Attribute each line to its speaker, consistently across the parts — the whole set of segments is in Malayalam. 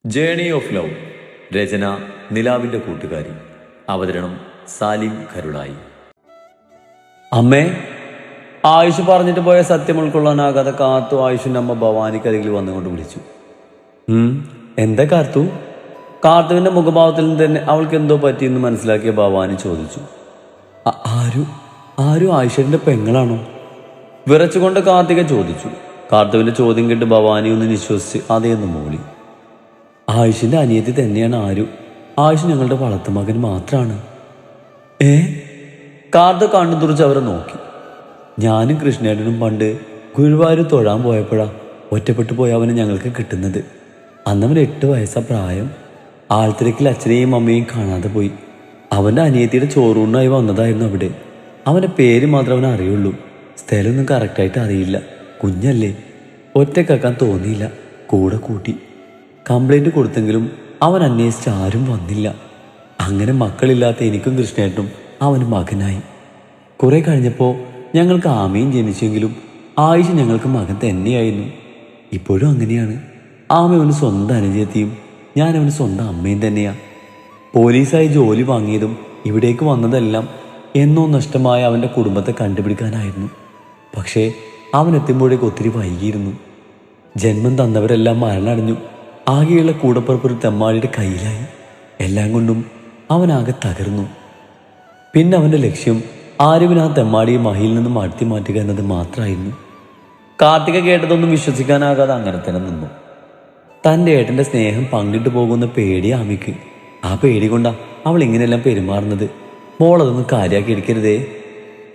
Speaker 1: Journey of love. രചന നിലാവിൻ്റെ കൂട്ടുകാരി. അവതരണം സാലിം കരുളായി. അമ്മേ, ആയുഷ് പറഞ്ഞിട്ട് പോയ സത്യം ഉൾക്കൊള്ളാനാകാതെ കാത്തു ആയുഷിൻ്റെ അമ്മ ഭവാനിക്കരികിൽ വന്നുകൊണ്ട് വിളിച്ചു. എന്താ കാർത്തു? കാർത്തുവിൻ്റെ മുഖഭാവത്തിൽ നിന്ന് തന്നെ അവൾക്ക് എന്തോ പറ്റിയെന്ന് മനസ്സിലാക്കിയ ഭവാനി ചോദിച്ചു. ആരും ആയുഷിൻ്റെ പെങ്ങളാണോ? വിറച്ചുകൊണ്ട് കാർത്തിക ചോദിച്ചു. കാർത്തുവിൻ്റെ ചോദ്യം കേട്ട് ഭവാനി ഒന്ന് നിശ്വസിച്ച് അതേന്ന് മൂളി. ആയുഷിൻ്റെ അനിയത്തി തന്നെയാണ് ആരു. ആയുഷ് ഞങ്ങളുടെ വളർത്തു മകൻ മാത്രമാണ്. കാർത്ത് കണ്ണു തുറച്ച് അവരെ നോക്കി. ഞാനും കൃഷ്ണേട്ടനും പണ്ട് ഗുരുവായൂർ തൊഴാൻ പോയപ്പോഴാ ഒറ്റപ്പെട്ടു പോയ അവനെ ഞങ്ങൾക്ക് കിട്ടുന്നത്. അന്നവൻ 8 വയസ്സാ പ്രായം. ആൾത്തിരക്കിൽ അച്ഛനെയും അമ്മയും കാണാതെ പോയി. അവൻ്റെ അനിയത്തിയുടെ ചോറൂണിനായി വന്നതായിരുന്നു അവിടെ. അവൻ്റെ പേര് മാത്രം അവൻ അറിയുള്ളൂ. സ്ഥലമൊന്നും കറക്റ്റായിട്ട് അറിയില്ല. കുഞ്ഞല്ലേ, ഒറ്റക്കാക്കാൻ തോന്നിയില്ല. കൂടെ കൂട്ടി. കംപ്ലൈൻറ്റ് കൊടുത്തെങ്കിലും അവൻ അന്വേഷിച്ച് ആരും വന്നില്ല. അങ്ങനെ മക്കളില്ലാത്ത എനിക്കും കൃഷ്ണേട്ടനും അവന് മകനായി. കുറെ കഴിഞ്ഞപ്പോൾ ഞങ്ങൾക്ക് ആമയും ജനിച്ചെങ്കിലും ആയുഷ് ഞങ്ങൾക്ക് മകൻ തന്നെയായിരുന്നു. ഇപ്പോഴും അങ്ങനെയാണ്. ആമ അവന് സ്വന്തം അനുജത്തിയും ഞാൻ അവന് സ്വന്തം അമ്മയും തന്നെയാണ്. പോലീസായി ജോലി വാങ്ങിയതും ഇവിടേക്ക് വന്നതെല്ലാം എന്നോ നഷ്ടമായ അവൻ്റെ കുടുംബത്തെ കണ്ടുപിടിക്കാനായിരുന്നു. പക്ഷേ അവൻ എത്തുമ്പോഴേക്ക് ഒത്തിരി വൈകിയിരുന്നു. ജന്മം തന്നവരെല്ലാം മരണമടഞ്ഞു. ആകെയുള്ള കൂടപ്പുറപ്പൊരു തെമ്മാടിയുടെ കയ്യിലായി. എല്ലാം കൊണ്ടും അവനാകെ തകർന്നു. പിന്നെ അവൻ്റെ ലക്ഷ്യം ആരുവിന് ആ തെമ്മാടിയെ മഹിയിൽ നിന്നും അടത്തി മാറ്റുക എന്നത് മാത്രമായിരുന്നു. കാർത്തിക കേട്ടതൊന്നും വിശ്വസിക്കാനാകാതെ അങ്ങനെ തന്നെ നിന്നു. തൻ്റെ ഏട്ടൻ്റെ സ്നേഹം പങ്കിട്ടു പോകുന്ന പേടി ആമിക്ക്. ആ പേടി കൊണ്ടാ അവൾ ഇങ്ങനെയെല്ലാം പെരുമാറുന്നത്. മോളതൊന്നും കാര്യമാക്കി എടുക്കരുതേ.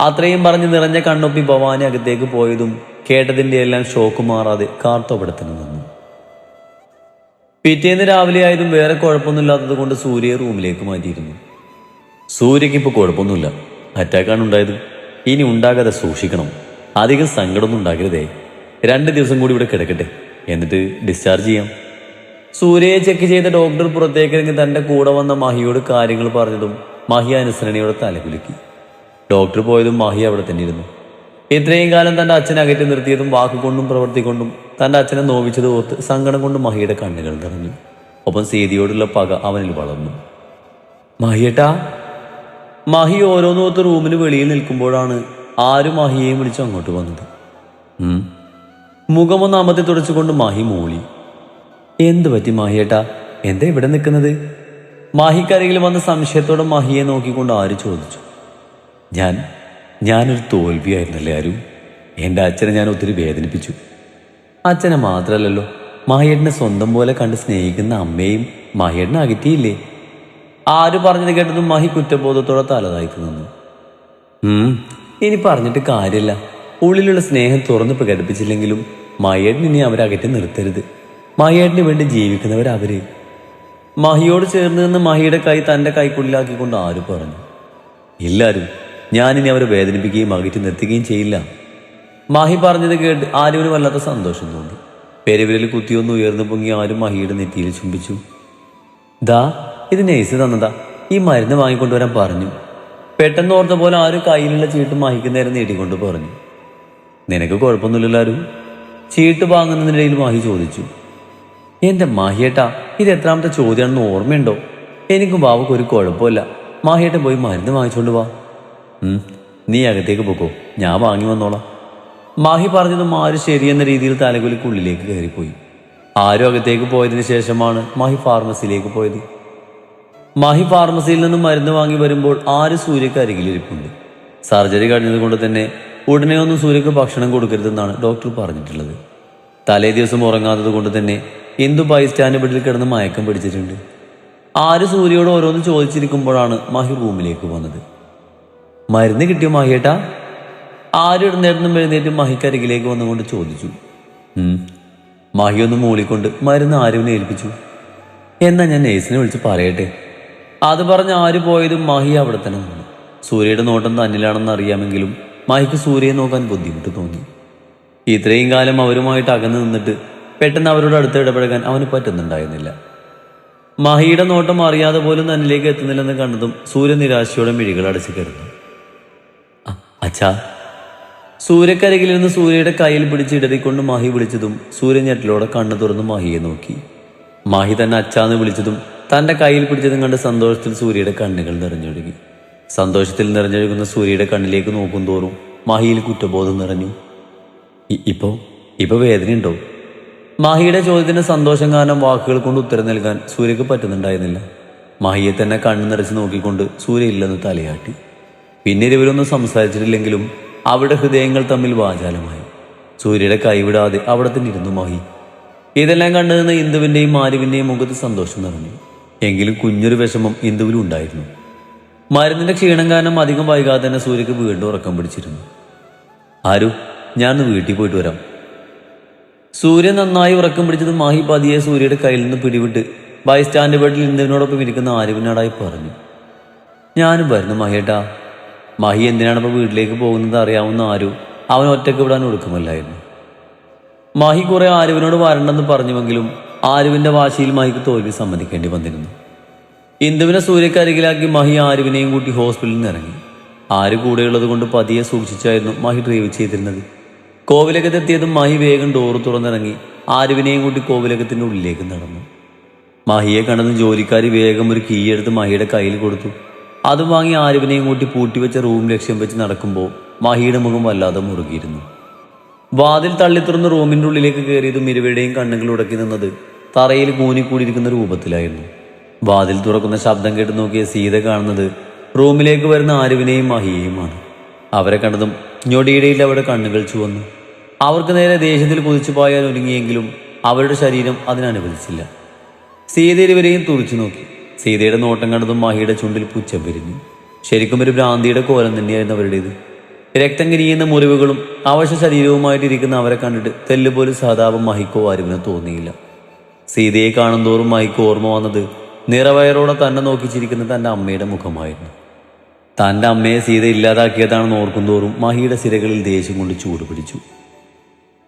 Speaker 1: അത്രയും പറഞ്ഞ് നിറഞ്ഞ കണ്ണൊപ്പി ഭവാനി അകത്തേക്ക് പോയതും കേട്ടതിൻ്റെ എല്ലാം ഷോക്ക് മാറാതെ കാർത്തോവിടെ തന്നെ നിന്നു. പിറ്റേന്ന് രാവിലെ ആയതും വേറെ കുഴപ്പമൊന്നുമില്ലാത്തത് കൊണ്ട് സൂര്യയെ റൂമിലേക്ക് മാറ്റിയിരുന്നു. സൂര്യക്ക് ഇപ്പോൾ കുഴപ്പമൊന്നുമില്ല. അറ്റാക്കാണ് ഉണ്ടായത്. ഇനി ഉണ്ടാകാതെ സൂക്ഷിക്കണം. അധികം സങ്കടമൊന്നും ഉണ്ടാകരുതേ. 2 ദിവസം കൂടി ഇവിടെ കിടക്കട്ടെ, എന്നിട്ട് ഡിസ്ചാർജ് ചെയ്യാം. സൂര്യയെ ചെക്ക് ചെയ്ത ഡോക്ടർ പുറത്തേക്കിറങ്ങി തൻ്റെ കൂടെ വന്ന മഹിയോട് കാര്യങ്ങൾ പറഞ്ഞതും മഹി അനുസരണയോടെ തലകുലുക്കി. ഡോക്ടർ പോയതും മഹി അവിടെ തന്നെ ഇരുന്നു. ഇത്രയും കാലം തൻ്റെ അച്ഛനെ അകറ്റി നിർത്തിയതും വാക്കുകൊണ്ടും പ്രവൃത്തിക്കൊണ്ടും തൻ്റെ അച്ഛനെ നോവിച്ചത് ഓർത്ത് സങ്കടം കൊണ്ട് മഹിയുടെ കണ്ണുകൾ നിറഞ്ഞു. ഒപ്പം സീതയോടുള്ള പക അവനിൽ വളർന്നു. മഹിയേട്ടാ. മഹി ഓരോന്നോർത്ത് റൂമിന് വെളിയിൽ നിൽക്കുമ്പോഴാണ് ആരും മഹിയെയും വിളിച്ച് അങ്ങോട്ട് വന്നത്. മുഖമൊന്ന് അമർത്തി തുടച്ചുകൊണ്ട് മഹി മൂളി. എന്തു പറ്റി മഹിയേട്ടാ? എന്താ ഇവിടെ നിൽക്കുന്നത്? മഹിക്കരികിൽ വന്ന് സംശയത്തോടെ മഹിയെ നോക്കിക്കൊണ്ട് ആര് ചോദിച്ചു. ഞാനൊരു തോൽവിയായിരുന്നല്ലേ ആരും. എൻ്റെ അച്ഛനെ ഞാൻ ഒത്തിരി വേദനിപ്പിച്ചു. അച്ഛനെ മാത്രമല്ലല്ലോ, മഹിയേട്ടനെ സ്വന്തം പോലെ കണ്ട് സ്നേഹിക്കുന്ന അമ്മയും മഹിയേട്ടനെ അകറ്റിയില്ലേ? ആര് പറഞ്ഞത് കേട്ടതും മഹി കുറ്റബോധത്തോടെ തലതാഴ്ത്തി നിന്നു. ഇനി പറഞ്ഞിട്ട് കാര്യമില്ല. ഉള്ളിലുള്ള സ്നേഹം തുറന്ന് പ്രകടിപ്പിച്ചില്ലെങ്കിലും മഹിയേട്ടൻ ഇനി അവരെ അകറ്റി നിർത്തരുത്. മഹിയേട്ടന് വേണ്ടി ജീവിക്കുന്നവരവര്. മഹിയോട് ചേർന്ന് നിന്ന് മഹിയുടെ കൈ തൻ്റെ കൈക്കുള്ളിലാക്കിക്കൊണ്ട് ആര് പറഞ്ഞു. എല്ലാവരും ഞാനിനി അവരെ വേദനിപ്പിക്കുകയും അകറ്റി നിർത്തുകയും ചെയ്യില്ല. മഹി പറഞ്ഞത് കേട്ട് ആരുവിന് വല്ലാത്ത സന്തോഷം തോന്നി. പെരുവിരൽ കുത്തിയൊന്ന് ഉയർന്നു പൊങ്ങി ആരും മഹിയുടെ നെറ്റിയിൽ ചുംബിച്ചു. ദാ, ഇത് നേഴ്സ് തന്നതാ. ഈ മരുന്ന് വാങ്ങിക്കൊണ്ടുവരാൻ പറഞ്ഞു. പെട്ടെന്ന് ഓർത്ത പോലെ ആരും കയ്യിലുള്ള ചീട്ട് മഹിക്ക് നേരം നീട്ടിക്കൊണ്ട് പറഞ്ഞു. നിനക്ക് കുഴപ്പമൊന്നുമില്ലല്ലോ ആരും? ചീട്ട് വാങ്ങുന്നതിനിടയിൽ മഹി ചോദിച്ചു. എൻ്റെ മഹിയേട്ടാ, ഇത് എത്രാമത്തെ ചോദ്യമാണെന്ന് ഓർമ്മയുണ്ടോ? എനിക്കും ബാബക്ക് ഒരു കുഴപ്പമില്ല. മഹിയേട്ടൻ പോയി മരുന്ന് വാങ്ങിച്ചോണ്ട് വാ. നീ അകത്തേക്ക് പോക്കോ, ഞാൻ വാങ്ങി വന്നോളാം. മഹി പറഞ്ഞതും ആര് ശരിയെന്ന രീതിയിൽ തലകുലിക്കുള്ളിലേക്ക് കയറിപ്പോയി. ആരും അകത്തേക്ക് പോയതിനു ശേഷമാണ് മഹി ഫാർമസിയിലേക്ക് പോയത്. മഹി ഫാർമസിയിൽ നിന്നും മരുന്ന് വാങ്ങി വരുമ്പോൾ ആര് സൂര്യക്ക് അരികിലിരിപ്പുണ്ട്. സർജറി കഴിഞ്ഞത് കൊണ്ട് തന്നെ ഉടനെ ഒന്നും സൂര്യക്ക് ഭക്ഷണം കൊടുക്കരുതെന്നാണ് ഡോക്ടർ പറഞ്ഞിട്ടുള്ളത്. തലേ ദിവസം ഉറങ്ങാത്തത് കൊണ്ട് തന്നെ എന്തു ബൈസ്റ്റാൻഡ് ബെഡിൽ കിടന്ന് മയക്കം പിടിച്ചിട്ടുണ്ട്. ആര് സൂര്യയോട് ഓരോന്ന് ചോദിച്ചിരിക്കുമ്പോഴാണ് മഹി റൂമിലേക്ക് വന്നത്. മരുന്ന് കിട്ടിയോ മഹിയേട്ടാ? ആരും ഇടുന്നേടത്തും എഴുന്നേറ്റ് മഹിക്കരികിലേക്ക് വന്നുകൊണ്ട് ചോദിച്ചു. മഹി ഒന്ന് മൂളിക്കൊണ്ട് മരുന്ന് ആരുവിനെ ഏൽപ്പിച്ചു. എന്നാ ഞാൻ നേഴ്സിനെ വിളിച്ച് പറയട്ടെ. അത് പറഞ്ഞ് ആര് പോയതും മഹി അവിടെ തന്നെ നിന്നു. സൂര്യയുടെ നോട്ടം തന്നിലാണെന്ന് അറിയാമെങ്കിലും മഹിക്ക് സൂര്യയെ നോക്കാൻ ബുദ്ധിമുട്ട് തോന്നി. ഇത്രയും കാലം അവരുമായിട്ട് അകന്നു നിന്നിട്ട് പെട്ടെന്ന് അവരോട് അടുത്ത് ഇടപഴകാൻ അവന് പറ്റുന്നുണ്ടായിരുന്നില്ല. മഹിയുടെ നോട്ടം അറിയാതെ പോലും തന്നിലേക്ക് എത്തുന്നില്ലെന്ന് കണ്ടതും സൂര്യ നിരാശയോടെ മിഴികൾ അടച്ചു കിടന്നു. അച്ഛാ. സൂര്യക്കരികിലിരുന്ന് സൂര്യയുടെ കയ്യിൽ പിടിച്ച് ഇടറിക്കൊണ്ട് മഹി വിളിച്ചതും സൂര്യ ഞെട്ടലോടെ കണ്ണു തുറന്ന് മഹിയെ നോക്കി. മാഹി തന്നെ അച്ഛാന്ന് വിളിച്ചതും തൻ്റെ കയ്യിൽ പിടിച്ചതും കണ്ട് സന്തോഷത്തിൽ സൂര്യയുടെ കണ്ണുകൾ നിറഞ്ഞൊഴുകി. സന്തോഷത്തിൽ നിറഞ്ഞൊഴുകുന്ന സൂര്യയുടെ കണ്ണിലേക്ക് നോക്കും തോറും മാഹിയിൽ കുറ്റബോധം നിറഞ്ഞു. ഇപ്പൊ വേദനയുണ്ടോ? മാഹിയുടെ ചോദ്യത്തിന് സന്തോഷം കാരണം വാക്കുകൾ കൊണ്ട് ഉത്തരം നൽകാൻ സൂര്യക്ക് പറ്റുന്നുണ്ടായിരുന്നില്ല. മാഹിയെ തന്നെ കണ്ണു നിറച്ച് നോക്കിക്കൊണ്ട് സൂര്യ ഇല്ലെന്ന് തലയാട്ടി. പിന്നീട് ഇവരൊന്നും സംസാരിച്ചിട്ടില്ലെങ്കിലും അവരുടെ ഹൃദയങ്ങൾ തമ്മിൽ വാചാലമായി. സൂര്യയുടെ കൈവിടാതെ അവിടെ തന്നെ ഇരുന്നു മാഹി. ഇതെല്ലാം കണ്ടു നിന്ന് ഇന്ദുവിൻ്റെയും ആരുവിൻ്റെയും മുഖത്ത് സന്തോഷം നിറഞ്ഞു. എങ്കിലും കുഞ്ഞൊരു വിഷമം ഇന്ദുവിലും ഉണ്ടായിരുന്നു. മരുന്നിന്റെ ക്ഷീണം കാരണം അധികം വൈകാതെ തന്നെ സൂര്യക്ക് വീണ്ടും ഉറക്കം പിടിച്ചിരുന്നു. ആരു, ഞാനൊന്ന് വീട്ടിൽ പോയിട്ട് വരാം. സൂര്യ നന്നായി ഉറക്കം പിടിച്ചത് മാഹി പതിയെ സൂര്യയുടെ കയ്യിൽ നിന്ന് പിടിവിട്ട് ബൈസ്റ്റാൻഡ് ബെഡിൽ ഇന്ദുവിനോടൊപ്പം ഇരിക്കുന്ന ആരുവിനോടായി പറഞ്ഞു. ഞാനും വരുന്നു മാഹിയേട്ടാ. മാഹി എന്തിനാണിപ്പോൾ വീട്ടിലേക്ക് പോകുന്നത് അറിയാവുന്ന ആരു അവൻ ഒറ്റയ്ക്ക് വിടാൻ ഒടുക്കമല്ലായിരുന്നു. മാഹി കുറെ ആരുവിനോട് വരണ്ടെന്ന് പറഞ്ഞുവെങ്കിലും ആരുവിന്റെ വാശിയിൽ മാഹിക്ക് തോൽവി സമ്മതിക്കേണ്ടി വന്നിരുന്നു. ഇന്ദുവിനെ സൂര്യക്കരികിലാക്കി മാഹി ആരുവിനെയും കൂട്ടി ഹോസ്പിറ്റലിൽ നിന്ന് ഇറങ്ങി. ആര് കൂടെയുള്ളത് കൊണ്ട് പതിയെ സൂക്ഷിച്ചായിരുന്നു മാഹി ഡ്രൈവ് ചെയ്തിരുന്നത്. കോവിലകത്തെത്തിയതും മാഹി വേഗം ഡോറ് തുറന്നിറങ്ങി ആരുവിനെയും കൂട്ടി കോവിലകത്തിന്റെ ഉള്ളിലേക്ക് നടന്നു. മാഹിയെ കണ്ടതും ജോലിക്കാരി വേഗം ഒരു കീ എടുത്ത് മാഹിയുടെ കയ്യിൽ കൊടുത്തു. അതും വാങ്ങി ആരുവിനെയും കൂട്ടി പൂട്ടിവെച്ച റൂം ലക്ഷ്യം വെച്ച് നടക്കുമ്പോൾ മാഹിയുടെ മുഖം വല്ലാതെ മുറുകിയിരുന്നു. വാതിൽ തള്ളിത്തുറന്ന് റൂമിന്റെ ഉള്ളിലേക്ക് കയറിയതും ഇരുവരുടെയും കണ്ണുകൾ ഉടക്കി നിന്നത് തറയിൽ കൂനിക്കൂടിയിരിക്കുന്ന രൂപത്തിലായിരുന്നു. വാതിൽ തുറക്കുന്ന ശബ്ദം കേട്ട് നോക്കിയ സീത കാണുന്നത് റൂമിലേക്ക് വരുന്ന ആരുവിനെയും മാഹിയെയുമാണ്. അവരെ കണ്ടതും ഞൊടിയിടയിൽ അവരുടെ കണ്ണുകൾ ചുവന്നു. അവർക്ക് നേരെ ദേഷ്യത്തിൽ കുതിച്ചു പായാൻ ഒരുങ്ങിയെങ്കിലും അവരുടെ ശരീരം അതിനനുവദിച്ചില്ല. സീത ഇരുവരെയും തുറിച്ചു നോക്കി. സീതയുടെ നോട്ടം കണ്ടതും മാഹിയുടെ ചുണ്ടിൽ പുച്ഛം പിരിഞ്ഞു. ശരിക്കും ഒരു ഭ്രാന്തിയുടെ കോലം തന്നെയായിരുന്നു അവരുടേത്. രക്തം കിനിയുന്ന മുറിവുകളും അവശ ശരീരവുമായിട്ടിരിക്കുന്ന അവരെ കണ്ടിട്ട് തെല്ലുപോലും സഹതാപം മാഹിക്കോ ആരുവിനോ തോന്നിയില്ല. സീതയെ കാണും തോറും മാഹിക്ക് ഓർമ്മ വന്നത് നിറവയറോടെ തന്നെ നോക്കിച്ചിരിക്കുന്ന തൻ്റെ അമ്മയുടെ മുഖമായിരുന്നു. തൻ്റെ അമ്മയെ സീത ഇല്ലാതാക്കിയതാണെന്ന് ഓർക്കുന്തോറും മാഹിയുടെ സിരകളിൽ ദേഷ്യം കൊണ്ട് ചൂട് പിടിച്ചു.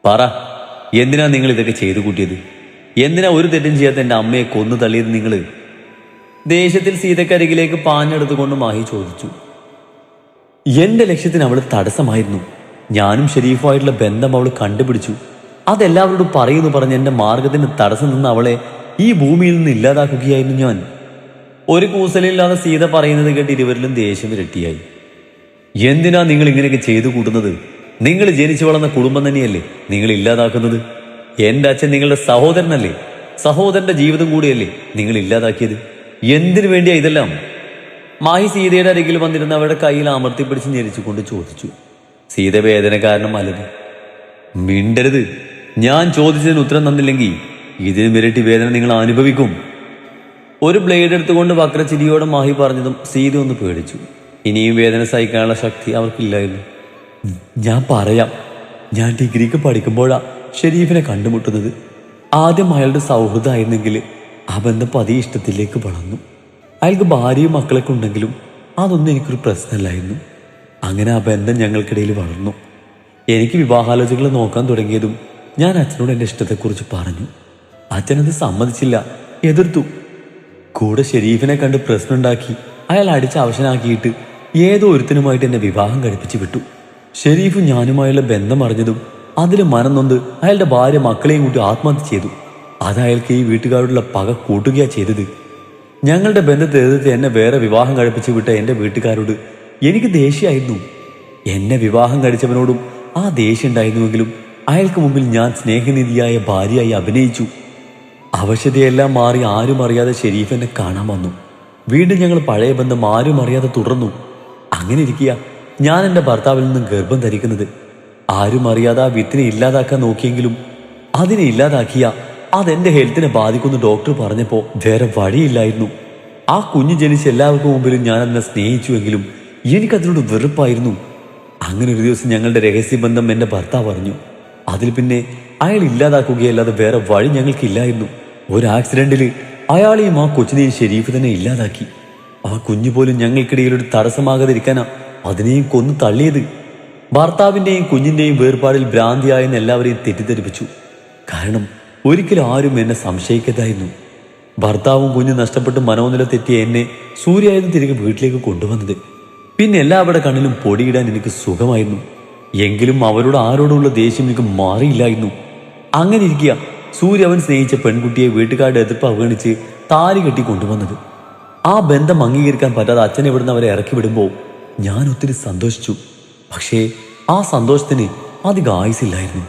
Speaker 1: പറ, എന്തിനാ നിങ്ങൾ ഇതൊക്കെ ചെയ്തു കൂട്ടിയത്? എന്തിനാ ഒരു തെറ്റും ചെയ്യാത്ത എൻ്റെ അമ്മയെ കൊന്നു തള്ളിയത് നിങ്ങൾ? ദേഷ്യത്തിൽ സീതക്കരികിലേക്ക് പാഞ്ഞെടുത്തുകൊണ്ട് മാഹി ചോദിച്ചു. എന്റെ ലക്ഷ്യത്തിന് അവൾ തടസ്സമായിരുന്നു. ഞാനും ഷെരീഫുമായിട്ടുള്ള ബന്ധം അവൾ കണ്ടുപിടിച്ചു. അതെല്ലാവരോടും പറയുന്നു പറഞ്ഞ് എൻ്റെ മാർഗത്തിന് തടസ്സം നിന്ന് അവളെ ഈ ഭൂമിയിൽ നിന്ന് ഇല്ലാതാക്കുകയായിരുന്നു ഞാൻ. ഒരു കൂസലില്ലാതെ സീത പറയുന്നത് കേട്ട് ഇരുവരിലും ദേഷ്യം ഇരട്ടിയായി. എന്തിനാ നിങ്ങൾ ഇങ്ങനെയൊക്കെ ചെയ്തു കൂട്ടുന്നത്? നിങ്ങൾ ജനിച്ചു വളർന്ന കുടുംബം തന്നെയല്ലേ നിങ്ങൾ ഇല്ലാതാക്കുന്നത്? എൻ്റെ അച്ഛൻ നിങ്ങളുടെ സഹോദരനല്ലേ? സഹോദരന്റെ ജീവിതം കൂടിയല്ലേ നിങ്ങൾ ഇല്ലാതാക്കിയത്? എന്തിനു വേണ്ടിയാ ഇതെല്ലാം? മാഹി സീതയുടെ അരികിൽ വന്നിരുന്ന അവരുടെ കയ്യിൽ അമർത്തിപ്പിടിച്ച് ഞെരിച്ചുകൊണ്ട് ചോദിച്ചു. സീത വേദന കാരണം അലറി. മിണ്ടരുത്. ഞാൻ ചോദിച്ചതിന് ഉത്തരം തന്നില്ലെങ്കിൽ ഇതിന് ഇരട്ടി വേദന നിങ്ങൾ അനുഭവിക്കും. ഒരു ബ്ലേഡ് എടുത്തുകൊണ്ട് വക്രചിരിയോടെ മാഹി പറഞ്ഞതും സീത ഒന്ന് പേടിച്ചു. ഇനിയും വേദന സഹിക്കാനുള്ള ശക്തി അവർക്കില്ലായിരുന്നു. ഞാൻ പറയാം. ഞാൻ ഡിഗ്രിക്ക് പഠിക്കുമ്പോഴാ ഷെരീഫിനെ കണ്ടുമുട്ടുന്നത്. ആദ്യം അയാളുടെ സൗഹൃദമായിരുന്നെങ്കിൽ ആ ബന്ധം പതിയെ ഇഷ്ടത്തിലേക്ക് വളർന്നു. അയാൾക്ക് ഭാര്യയും മക്കളൊക്കെ ഉണ്ടെങ്കിലും അതൊന്നും എനിക്കൊരു പ്രശ്നമല്ലായിരുന്നു. അങ്ങനെ ആ ബന്ധം ഞങ്ങൾക്കിടയിൽ വളർന്നു. എനിക്ക് വിവാഹാലോചനകൾ നോക്കാൻ തുടങ്ങിയതും ഞാൻ അച്ഛനോട് എൻ്റെ ഇഷ്ടത്തെക്കുറിച്ച് പറഞ്ഞു. അച്ഛനത് സമ്മതിച്ചില്ല, എതിർത്തു. കൂടെ ഷെരീഫിനെ കണ്ട് പ്രശ്നമുണ്ടാക്കി അയാൾ അടിച്ച് അവശനാക്കിയിട്ട് ഏതോ ഒരുത്തനുമായിട്ട് എന്നെ വിവാഹം കഴിപ്പിച്ചു വിട്ടു. ഷെരീഫും ഞാനുമായുള്ള ബന്ധം അറിഞ്ഞതും അതിൽ മനം നൊന്ത് അയാളുടെ ഭാര്യ മക്കളെയും കൂട്ടി ആത്മഹത്യ ചെയ്തു. അത് അയാൾക്ക് ഈ വീട്ടുകാരോടുള്ള പക കൂട്ടുകയാ ചെയ്തത്. ഞങ്ങളുടെ ബന്ധത്തെ എതിർത്ത് എന്നെ വേറെ വിവാഹം കഴിപ്പിച്ചു വിട്ട എൻ്റെ വീട്ടുകാരോട് എനിക്ക് ദേഷ്യമായിരുന്നു. എന്നെ വിവാഹം കഴിച്ചവനോടും ആ ദേഷ്യം ഉണ്ടായിരുന്നുവെങ്കിലും അയാൾക്ക് മുമ്പിൽ ഞാൻ സ്നേഹനിധിയായ ഭാര്യയായി അഭിനയിച്ചു. അവശതയെല്ലാം മാറി ആരും അറിയാതെ ഷെരീഫ് എന്നെ കാണാൻ വന്നു. വീണ്ടും ഞങ്ങൾ പഴയ ബന്ധം ആരും അറിയാതെ തുടർന്നു. അങ്ങനെ ഇരിക്കുക ഞാൻ എൻ്റെ ഭർത്താവിൽ നിന്നും ഗർഭം ധരിക്കുന്നത്. ആരും അറിയാതെ ആ വിത്തിനെ ഇല്ലാതാക്കാൻ നോക്കിയെങ്കിലും അതിനെ ഇല്ലാതാക്കിയ അതെന്റെ ഹെൽത്തിനെ ബാധിക്കുന്ന ഡോക്ടർ പറഞ്ഞപ്പോൾ വേറെ വഴിയില്ലായിരുന്നു. ആ കുഞ്ഞ് ജനിച്ച എല്ലാവർക്കും മുമ്പിലും ഞാൻ അതിനെ സ്നേഹിച്ചുവെങ്കിലും എനിക്കതിനോട് വെറുപ്പായിരുന്നു. അങ്ങനെ ഒരു ദിവസം ഞങ്ങളുടെ രഹസ്യബന്ധം എൻ്റെ ഭർത്താവ് പറഞ്ഞു. അതിൽ പിന്നെ അയാൾ ഇല്ലാതാക്കുകയല്ലാതെ വേറെ വഴി ഞങ്ങൾക്കില്ലായിരുന്നു. ഒരു ആക്സിഡന്റിൽ അയാളെയും ആ കൊച്ചിനെയും ഷെരീഫ് തന്നെ ഇല്ലാതാക്കി. ആ കുഞ്ഞു പോലും ഞങ്ങൾക്കിടയിലൊരു തടസ്സമാകാതിരിക്കാനാ അതിനെയും കൊന്നു തള്ളിയത്. ഭർത്താവിൻ്റെയും കുഞ്ഞിൻ്റെയും വേർപാടിൽ ഭ്രാന്തിയായെന്ന് എല്ലാവരെയും തെറ്റിദ്ധരിപ്പിച്ചു. കാരണം ഒരിക്കലും ആരും എന്നെ സംശയിക്കതായിരുന്നു. ഭർത്താവും കുഞ്ഞും നഷ്ടപ്പെട്ട് മനോനില തെറ്റിയ എന്നെ സൂര്യായിരുന്നു തിരികെ വീട്ടിലേക്ക് കൊണ്ടുവന്നത്. പിന്നെ എല്ലാവരുടെ കണ്ണിലും പൊടിയിടാൻ എനിക്ക് സുഖമായിരുന്നു. എങ്കിലും അവരോട് ആരോടുള്ള ദേഷ്യം എനിക്ക് മാറിയില്ലായിരുന്നു. അങ്ങനെ ഇരിക്കുക സൂര്യ അവൻ സ്നേഹിച്ച പെൺകുട്ടിയെ വീട്ടുകാരുടെ എതിർപ്പ് അവഗണിച്ച് താലി കെട്ടി കൊണ്ടുവന്നത്. ആ ബന്ധം അംഗീകരിക്കാൻ പറ്റാതെ അച്ഛൻ ഇവിടുന്ന് അവരെ ഇറക്കി വിടുമ്പോൾ ഞാൻ ഒത്തിരി സന്തോഷിച്ചു. പക്ഷേ ആ സന്തോഷത്തിന് അധികം ആയുസില്ലായിരുന്നു.